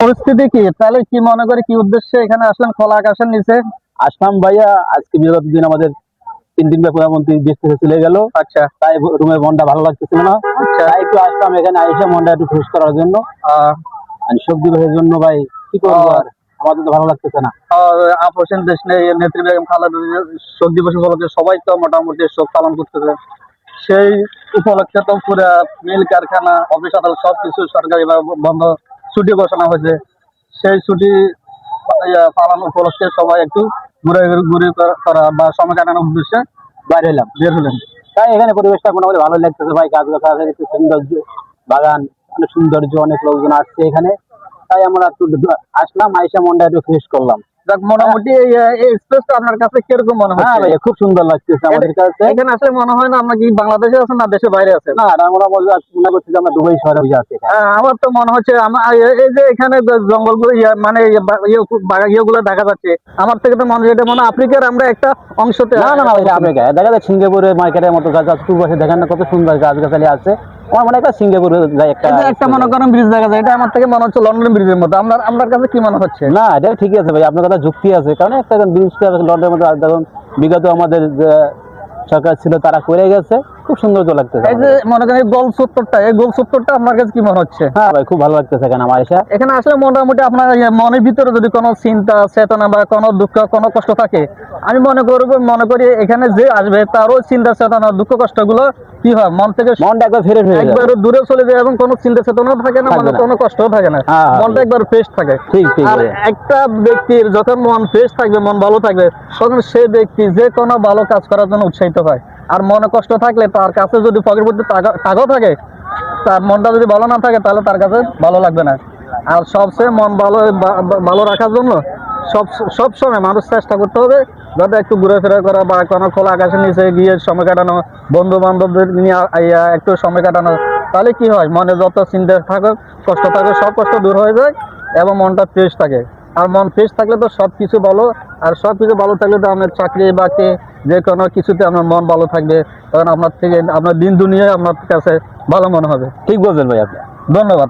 পরিস্থিতি কি, তাহলে কি মনে করে কি উদ্দেশ্যে এখানে আসলেন খোলা আকাশের নিচে? আসলাম ভাইয়া, আজকে বিগত দিন আমাদের 3 দিন প্রধানমন্ত্রী দেশ থেকে চলে গেল। আচ্ছা তাই রুমে মনটা ভালো লাগতেছিল না। আচ্ছা। তাই একটু আসলাম এখানে আইসা মনটা একটু ফ্রেশ করার জন্য। আর শোক দিবসের জন্য ভাই কি করবো আর, আমাদের তো ভালো লাগতেছে না। আপসেন দেশ নেই নেত্রী বেগম খালেদা জিয়ার শোক দিবস উপলক্ষে সবাই তো মোটামুটি শোক পালন করতেছে। সেই উপলক্ষে তো পুরা মিল কারখানা অফিস আদালত সবকিছু সরকারি বন্ধ, ছুটি ঘোষণা হয়েছে। সেই ছুটি পালন উপলক্ষে সবাই একটু ঘুরে ঘুরে করা বা সময় কাটানোর উদ্দেশ্যে বাইরে এলাম, বের হলেন। তাই এখানে পরিবেশটা মোটামুটি ভালো লাগতেছে ভাই, গাছ গাছ আছে, একটু সৌন্দর্য, বাগান, অনেক সৌন্দর্য, অনেক লোকজন আসছে এখানে। তাই আমরা একটু আসলাম, আইসা মনটা একটু ফ্রেশ করলাম। যাক, মোটামুটি এই স্পেসটা আপনার কাছে কিরকম মনে হ্যাঁ হচ্ছে? ভাই, খুব সুন্দর লাগতেছে আমাদের কাছে। এখানে আসলে মনে হয় না আমরা কি বাংলাদেশে আছেন না দেশে বাইরে আছেন? না, আমরা মনে করছি যে আমরা দুবাই শহরে বসে আছি এখানে। আমার তো মনে হচ্ছে এই যে এখানে জঙ্গলগুলো মানে ইয়েগুলো দেখা যাচ্ছে, আমার থেকে তো মনে হয় এটা মনে হয় আফ্রিকার আমরা একটা অংশতে। না না না, এটা আমেরিকা দেখা যায়, সিঙ্গাপুরের মার্কেটের মতো গাছ আছে, পাশে দেখেন না কত সুন্দর গাছ গাছালি আছে। আমার মনে হয় সিঙ্গাপুরে একটা মনে করেন ব্রিজ দেখা যায়, এটা আমার থেকে মনে হচ্ছে লন্ডন ব্রিজের মতো। আপনার কাছে কি মনে হচ্ছে? না, এটা ঠিকই আছে ভাই, আপনার কথা যুক্তি আছে, কারণ একটা ব্রিজটা লন্ডনের মতো দেখুন, বিগত আমাদের যে সরকার ছিল তারা করে গেছে, খুব সুন্দর লাগতেছে। এই যে মনে করেন এই গোল চত্বরটা আপনার কাছে কি মনে হচ্ছে? হ্যাঁ ভাই, খুব ভালো লাগতেছে এখানে আমার এসে। এখানে আসলে মোটামুটি আপনার মনের ভিতরে যদি কোনো চিন্তা চেতনা বা কোনো দুঃখ কোনো কষ্ট থাকে, আমি মনে করি এখানে যে আসবে তারও চিন্তা চেতনা দুঃখ কষ্ট গুলো কি হয় মন থেকে মনটা একবার ফ্রেশ হয়ে যায়, একবার দূরে চলে যায় এবং কোনো চিন্তা চেতনা থাকে না, মানে কোনো কষ্টও থাকে না, মনটা একবার ফ্রেশ থাকে। ঠিক ঠিক। আর একটা ব্যক্তির যখন মন ফ্রেশ থাকবে, মন ভালো থাকবে, তখন সে ব্যক্তি যে কোনো ভালো কাজ করার জন্য উৎসাহিত হয়। আর মনে কষ্ট থাকলে তার কাছে যদি পকেট মধ্যে টাকাও থাকে, তার মনটা যদি ভালো না থাকে তাহলে তার কাছে ভালো লাগবে না। আর সবচেয়ে মন ভালো রাখার জন্য সব সময় মানুষ চেষ্টা করতে হবে যাতে একটু ঘুরেফেরা করা বা কোনো খোলা আকাশের নিচে গিয়ে সময় কাটানো, বন্ধু বান্ধবদের নিয়ে একটু সময় কাটানো। তাহলে কি হয়, মনে যত চিন্তা থাকুক কষ্ট থাকে সব কষ্ট দূর হয়ে যায় এবং মনটা ফ্রেশ থাকে। আর মন ফ্রেশ থাকলে তো সব কিছু ভালো, আর সব কিছু ভালো থাকলে তো আপনার চাকরি বাকরি যে কোনো কিছুতে আপনার মন ভালো থাকবে, তখন আপনার থেকে আপনার দিন দুনিয়ায় আপনার কাছে ভালো মনে হবে। ঠিক বলছেন ভাই আপনি, ধন্যবাদ।